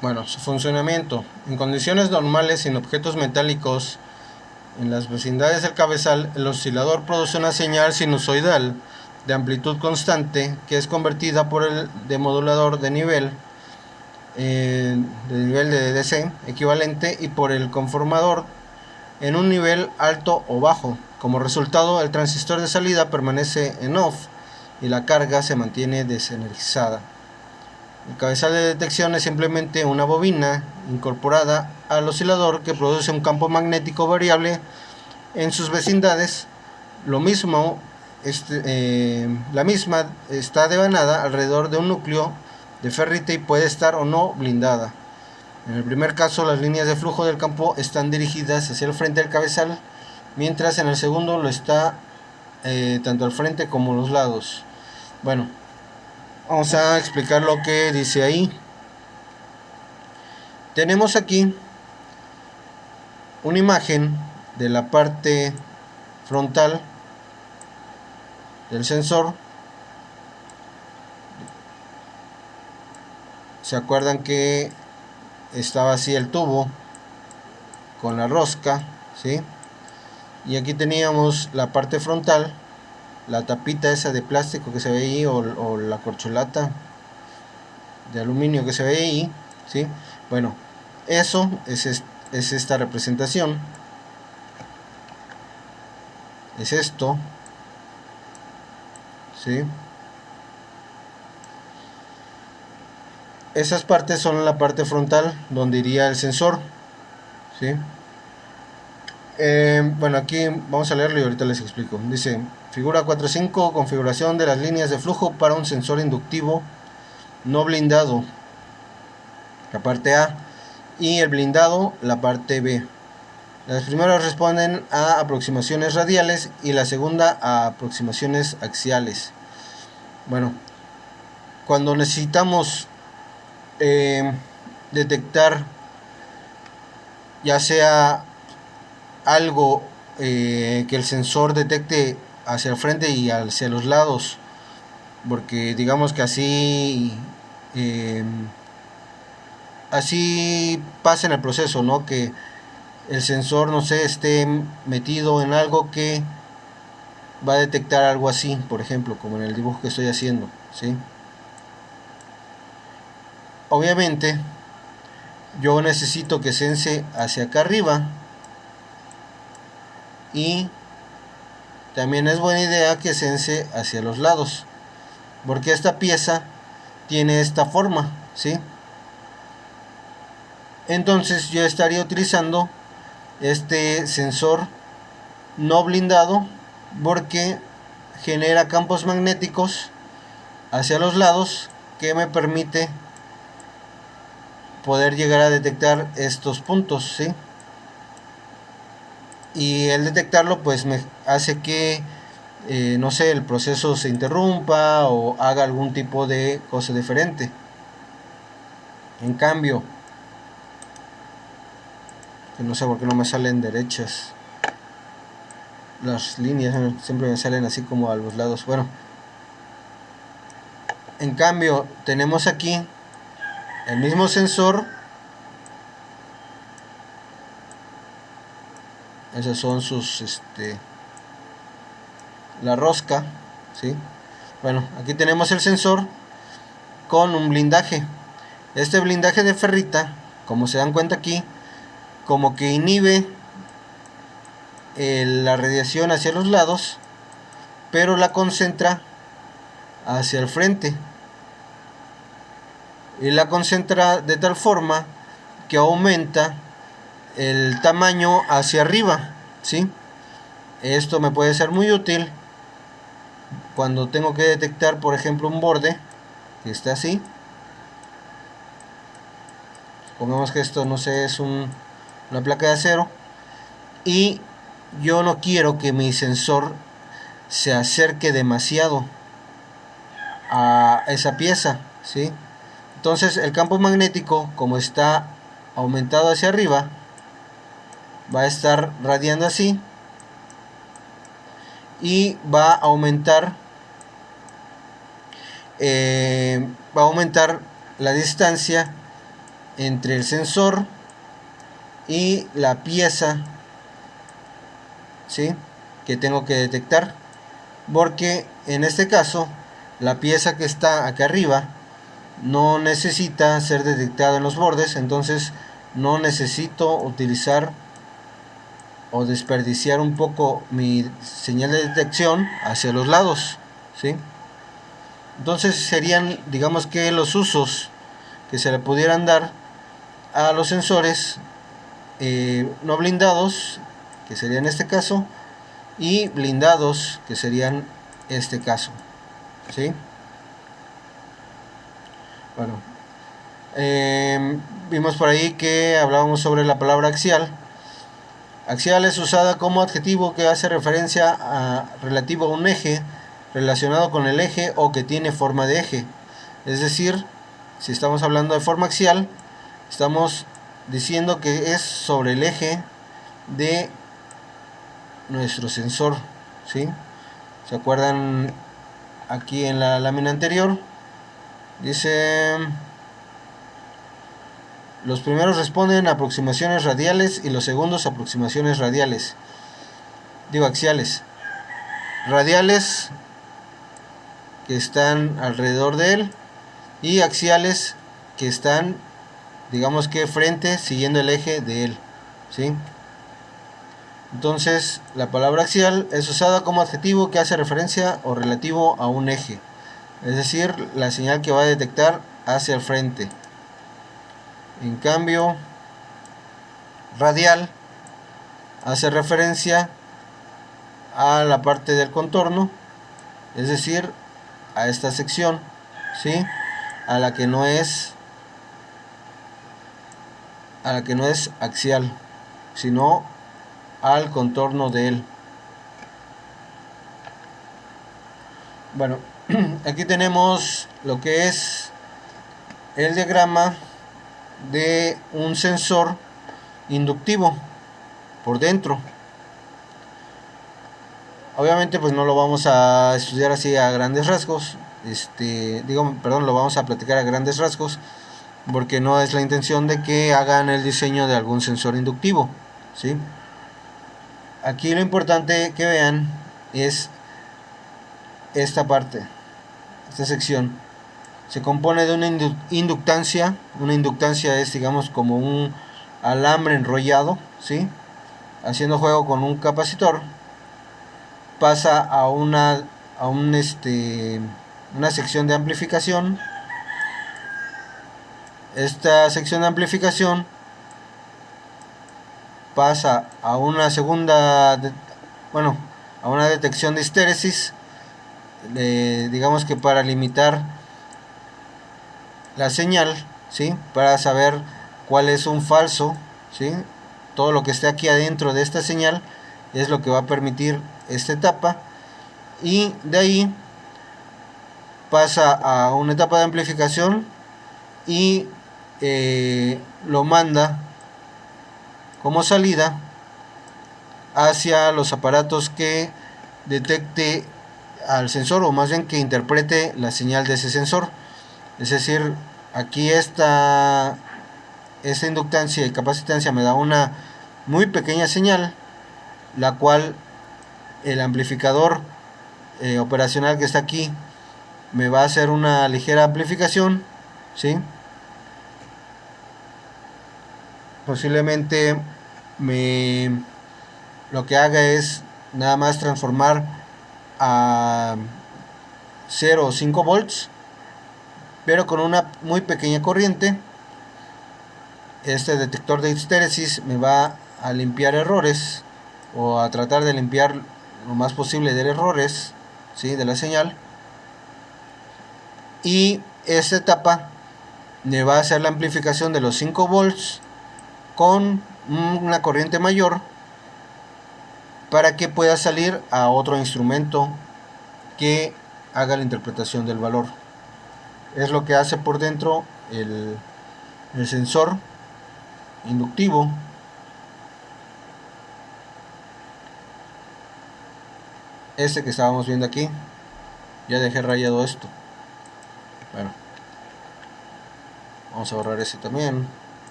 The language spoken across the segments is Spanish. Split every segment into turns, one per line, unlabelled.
Bueno, su funcionamiento. En condiciones normales, sin objetos metálicos en las vecindades del cabezal, el oscilador produce una señal sinusoidal de amplitud constante que es convertida por el demodulador de nivel de DC equivalente y por el conformador en un nivel alto o bajo. Como resultado, el transistor de salida permanece en off y la carga se mantiene desenergizada. El cabezal de detección es simplemente una bobina incorporada al oscilador que produce un campo magnético variable en sus vecindades. Lo mismo, la misma está devanada alrededor de un núcleo de ferrite y puede estar o no blindada. En el primer caso, las líneas de flujo del campo están dirigidas hacia el frente del cabezal, mientras en el segundo lo está tanto al frente como a los lados. Bueno, vamos a explicar lo que dice ahí. Tenemos aquí una imagen de la parte frontal del sensor. ¿Se acuerdan que estaba así el tubo con la rosca? ¿Sí? Y aquí teníamos la parte frontal, la tapita esa de plástico que se ve ahí, o la corcholata de aluminio que se ve ahí, ¿sí? Bueno, eso es esta representación. Es esto, ¿sí? Esas partes son la parte frontal donde iría el sensor, ¿sí? Bueno, aquí vamos a leerlo y ahorita les explico. Dice, figura 4.5, configuración de las líneas de flujo para un sensor inductivo no blindado, la parte A, y el blindado, la parte B. Las primeras responden a aproximaciones radiales y la segunda a aproximaciones axiales. Bueno, cuando necesitamos detectar ya sea algo que el sensor detecte hacia el frente y hacia los lados, porque digamos que así pasa en el proceso, ¿no? Que el sensor, no sé, esté metido en algo que va a detectar algo así, por ejemplo, como en el dibujo que estoy haciendo, ¿sí? Obviamente, yo necesito que sense hacia acá arriba, y también es buena idea que sense hacia los lados, porque esta pieza tiene esta forma, ¿sí? Entonces yo estaría utilizando este sensor no blindado porque genera campos magnéticos hacia los lados que me permite poder llegar a detectar estos puntos, ¿sí? Y el detectarlo pues me hace que no sé, el proceso se interrumpa o haga algún tipo de cosa diferente. En cambio, que no sé por qué no me salen derechas las líneas, siempre me salen así como a los lados. Bueno, en cambio tenemos aquí el mismo sensor. Esas son sus la rosca, ¿sí? Bueno, aquí tenemos el sensor con un blindaje. Este blindaje de ferrita, como se dan cuenta aquí, como que inhibe la radiación hacia los lados, pero la concentra hacia el frente, y la concentra de tal forma que aumenta el tamaño hacia arriba, ¿sí? Esto me puede ser muy útil cuando tengo que detectar, por ejemplo, un borde que está así. Supongamos que esto, no sé, es una placa de acero, y yo no quiero que mi sensor se acerque demasiado a esa pieza, ¿sí? Entonces el campo magnético, como está aumentado hacia arriba, va a estar radiando así y va a aumentar la distancia entre el sensor y la pieza, ¿sí?, que tengo que detectar, porque en este caso la pieza que está acá arriba no necesita ser detectada en los bordes, entonces no necesito utilizar o desperdiciar un poco mi señal de detección hacia los lados, ¿sí? Entonces serían, digamos que los usos que se le pudieran dar a los sensores no blindados, que sería en este caso, y blindados, que serían este caso, ¿sí? Bueno, vimos por ahí que hablábamos sobre la palabra axial. Axial es usada como adjetivo que hace referencia a relativo a un eje relacionado con el eje o que tiene forma de eje. Es decir, si estamos hablando de forma axial, estamos diciendo que es sobre el eje de nuestro sensor, ¿sí? ¿Se acuerdan aquí en la lámina anterior? Dice: los primeros responden a aproximaciones radiales y los segundos a aproximaciones radiales. Digo, axiales. Radiales, que están alrededor de él, y axiales, que están, digamos que frente, siguiendo el eje de él, ¿sí? Entonces, la palabra axial es usada como adjetivo que hace referencia o relativo a un eje, es decir, la señal que va a detectar hacia el frente. En cambio, radial hace referencia a la parte del contorno, es decir, a esta sección, ¿sí?, a la que no es axial, sino al contorno de él. Bueno, aquí tenemos lo que es el diagrama de un sensor inductivo por dentro. Obviamente pues no lo vamos a estudiar así a grandes rasgos, lo vamos a platicar a grandes rasgos, porque no es la intención de que hagan el diseño de algún sensor inductivo, ¿sí? Aquí lo importante que vean es esta parte, esta sección. Se compone de una inductancia. Una inductancia es, digamos, como un alambre enrollado, ¿sí?, haciendo juego con un capacitor. Pasa a una sección de amplificación. Esta sección de amplificación pasa a una segunda, a una detección de histéresis, digamos que para limitar la señal, ¿sí?, para saber cuál es un falso, ¿sí? Todo lo que esté aquí adentro de esta señal es lo que va a permitir esta etapa, y de ahí pasa a una etapa de amplificación y lo manda como salida hacia los aparatos que detecte al sensor, o más bien que interprete la señal de ese sensor. Es decir, aquí esta inductancia y capacitancia me da una muy pequeña señal, la cual el amplificador operacional que está aquí me va a hacer una ligera amplificación, ¿sí? Posiblemente lo que haga es nada más transformar a 0 o 5 volts, pero con una muy pequeña corriente. Este detector de histéresis me va a limpiar errores, o a tratar de limpiar lo más posible de errores, ¿sí?, de la señal. Y esta etapa me va a hacer la amplificación de los 5 volts con una corriente mayor, para que pueda salir a otro instrumento que haga la interpretación del valor. Es lo que hace por dentro el sensor inductivo. Este que estábamos viendo aquí, ya dejé rayado esto. Bueno, vamos a borrar ese también.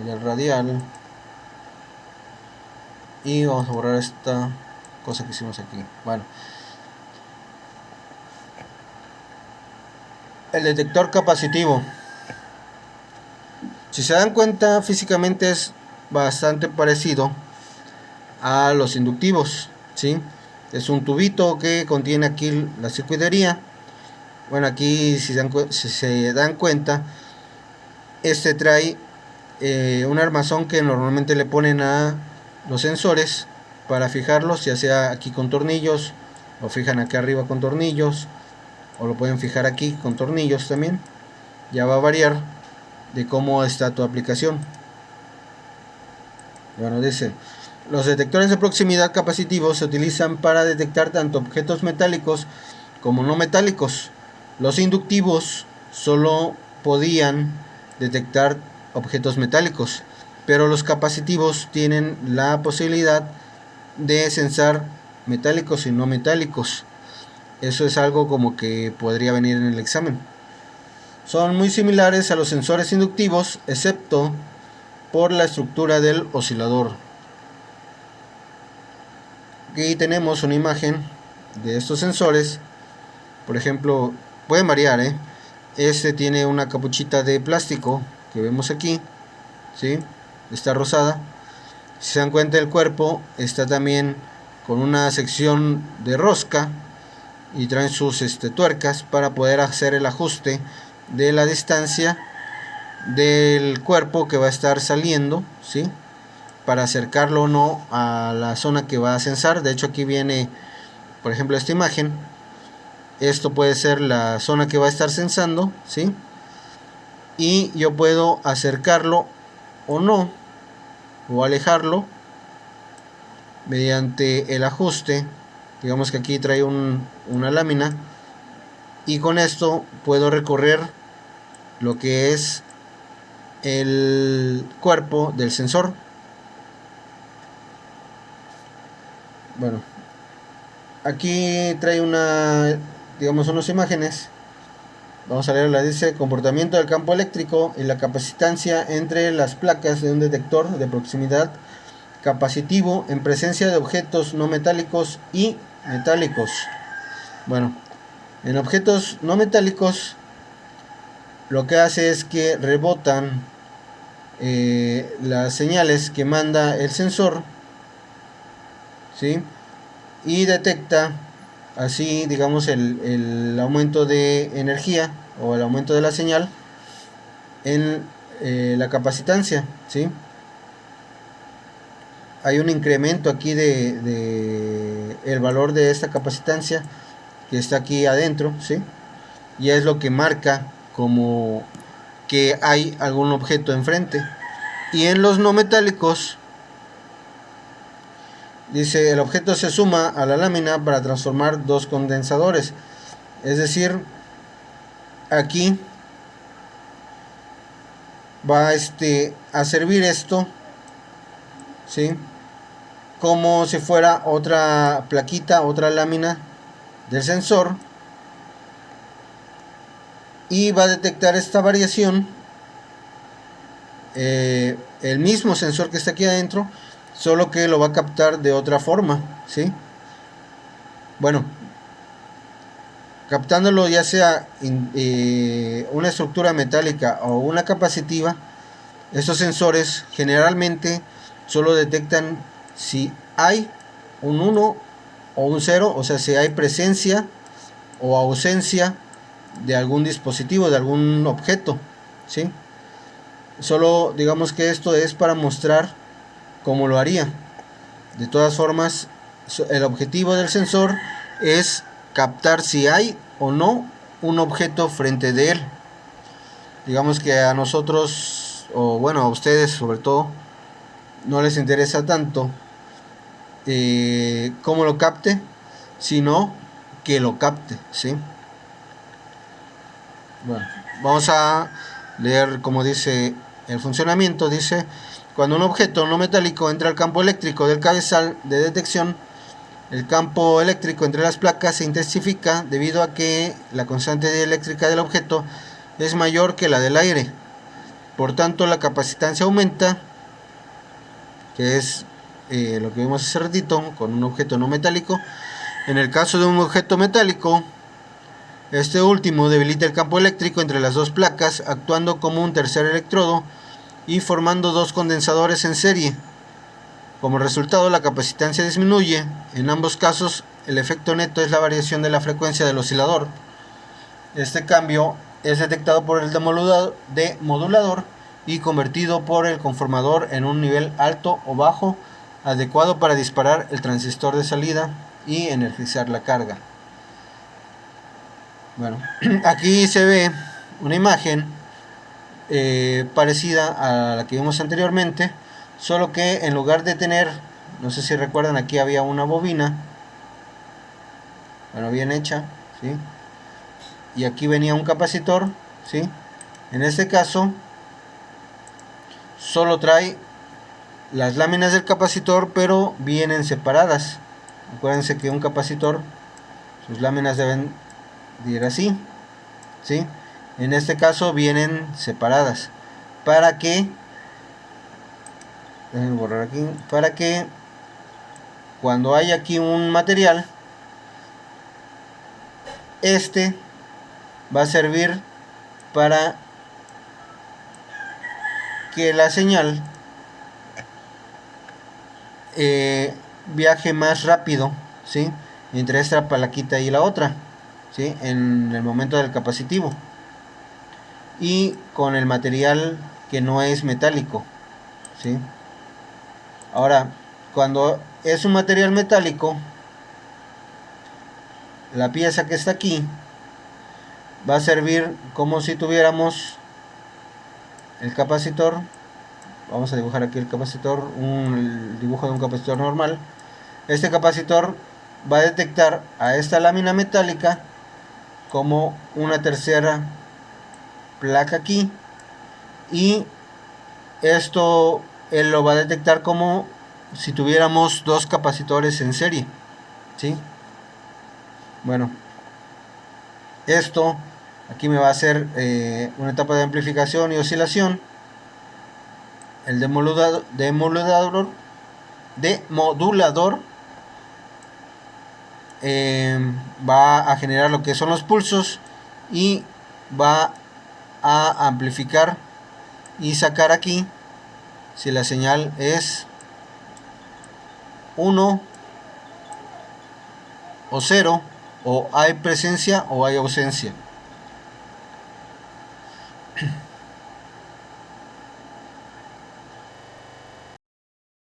el radial, y vamos a borrar esta cosa que hicimos aquí. Bueno, el detector capacitivo, si se dan cuenta, físicamente es bastante parecido a los inductivos, ¿sí? Es un tubito que contiene aquí la circuitería. Bueno, aquí si se dan cuenta, este trae un armazón que normalmente le ponen a los sensores para fijarlos, ya sea aquí con tornillos, lo fijan aquí arriba con tornillos, o lo pueden fijar aquí con tornillos también. Ya va a variar de cómo está tu aplicación. Bueno, dice: los detectores de proximidad capacitivos se utilizan para detectar tanto objetos metálicos como no metálicos. Los inductivos solo podían detectar objetos metálicos, pero los capacitivos tienen la posibilidad de sensar metálicos y no metálicos. Eso es algo como que podría venir en el examen. Son muy similares a los sensores inductivos, excepto por la estructura del oscilador. Aquí tenemos una imagen de estos sensores. Por ejemplo, pueden variar, este tiene una capuchita de plástico que vemos aquí, ¿sí? Está rosada. Si se dan cuenta, el cuerpo está también con una sección de rosca y traen sus tuercas para poder hacer el ajuste de la distancia del cuerpo que va a estar saliendo, ¿sí? Para acercarlo o no a la zona que va a sensar. De hecho, aquí viene, por ejemplo, esta imagen. Esto puede ser la zona que va a estar sensando, ¿sí? Y yo puedo acercarlo o no, o alejarlo mediante el ajuste. Digamos que aquí trae una lámina, y con esto puedo recorrer lo que es el cuerpo del sensor. Bueno, aquí trae unas imágenes. Vamos a leerla. Dice: comportamiento del campo eléctrico y la capacitancia entre las placas de un detector de proximidad capacitivo en presencia de objetos no metálicos y metálicos. Bueno, en objetos no metálicos lo que hace es que rebotan las señales que manda el sensor, ¿sí? Y detecta así, digamos, el aumento de energía o el aumento de la señal en la capacitancia, ¿sí? Hay un incremento aquí de el valor de esta capacitancia que está aquí adentro, ¿sí? Y es lo que marca como que hay algún objeto enfrente. Y en los no metálicos dice: el objeto se suma a la lámina para transformar dos condensadores. Es decir, aquí va a servir esto, ¿sí? Como si fuera otra plaquita, otra lámina del sensor, y va a detectar esta variación el mismo sensor que está aquí adentro, solo que lo va a captar de otra forma, ¿sí? Bueno, captándolo ya sea una estructura metálica o una capacitiva, estos sensores generalmente solo detectan si hay un 1 o un 0, o sea, si hay presencia o ausencia de algún dispositivo, de algún objeto, ¿sí? Solo digamos que esto es para mostrar cómo lo haría. De todas formas, el objetivo del sensor es captar si hay o no un objeto frente de él. Digamos que a nosotros, o bueno, a ustedes sobre todo, no les interesa tanto cómo lo capte, sino que lo capte, ¿sí? Bueno, vamos a leer como dice el funcionamiento. Dice: cuando un objeto no metálico entra al campo eléctrico del cabezal de detección, el campo eléctrico entre las placas se intensifica debido a que la constante eléctrica del objeto es mayor que la del aire, Por tanto, la capacitancia aumenta, que es lo que vimos hace ratito con un objeto no metálico. En el caso de un objeto metálico, este último debilita el campo eléctrico entre las dos placas, actuando como un tercer electrodo y formando dos condensadores en serie. Como resultado, la capacitancia disminuye. En ambos casos, el efecto neto es la variación de la frecuencia del oscilador. Este cambio es detectado por el demodulador y convertido por el conformador en un nivel alto o bajo adecuado para disparar el transistor de salida y energizar la carga. Bueno, aquí se ve una imagen parecida a la que vimos anteriormente, solo que en lugar de tener, no sé si recuerdan, aquí había una bobina, bueno, bien hecha, ¿sí? Y aquí venía un capacitor, ¿sí? En este caso solo trae las láminas del capacitor, pero vienen separadas. Acuérdense que un capacitor, sus láminas deben ir así, ¿sí? En este caso vienen separadas para que, déjenme borrar aquí, para que cuando hay aquí un material, este va a servir para que la señal viaje más rápido, ¿sí? Entre esta palaquita y la otra, ¿sí? En el momento del capacitivo, y con el material que no es metálico, ¿sí? Ahora, cuando es un material metálico, la pieza que está aquí va a servir como si tuviéramos el capacitor. Vamos a dibujar aquí el capacitor, el dibujo de un capacitor normal. Este capacitor va a detectar a esta lámina metálica como una tercera placa aquí, y esto él lo va a detectar como si tuviéramos dos capacitores en serie, ¿sí? Bueno, esto aquí me va a hacer una etapa de amplificación y oscilación. El demodulador va a generar lo que son los pulsos y va a amplificar y sacar aquí si la señal es 1 o 0, o hay presencia o hay ausencia.